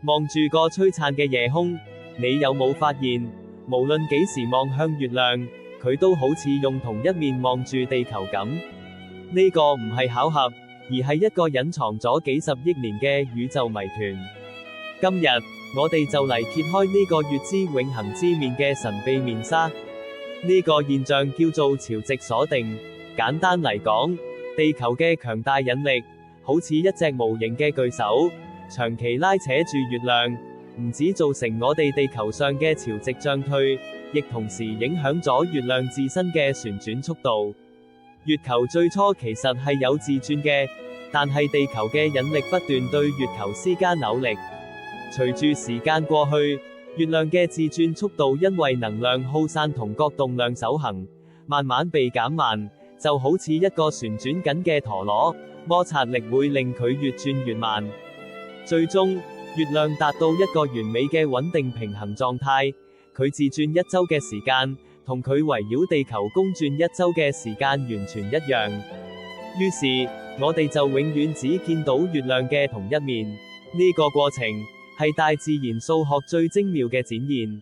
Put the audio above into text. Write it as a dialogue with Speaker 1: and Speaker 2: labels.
Speaker 1: 望住個璀璨嘅夜空，你有冇發現，無論幾時望向月亮，佢都好似用同一面望住地球咁？呢個唔係巧合，而係一個隱藏咗幾十億年嘅宇宙謎團。今日，我哋就嚟揭開呢個月之永恆之面嘅神秘面紗。呢個現象叫做潮汐鎖定。簡單嚟講，地球嘅強大引力，好似一隻無形嘅巨手，長期拉扯住月亮，唔止造成我哋地球上嘅潮汐漲退，亦同時影響咗月亮自身嘅旋轉速度。月球最初其實係有自轉嘅，但係地球嘅引力不斷對月球施加扭力。隨住時間過去，月亮嘅自轉速度因為能量耗散同角動量守恆，慢慢被減慢，就好似一個旋轉緊嘅陀螺，摩擦力會令佢越轉越慢。最終，月亮達到一個完美嘅穩定平衡狀態，佢自轉一周嘅時間，同佢圍繞地球公轉一周嘅時間完全一樣。於是，我哋就永遠只見到月亮嘅同一面。呢個過程，係大自然數學最精妙嘅展現。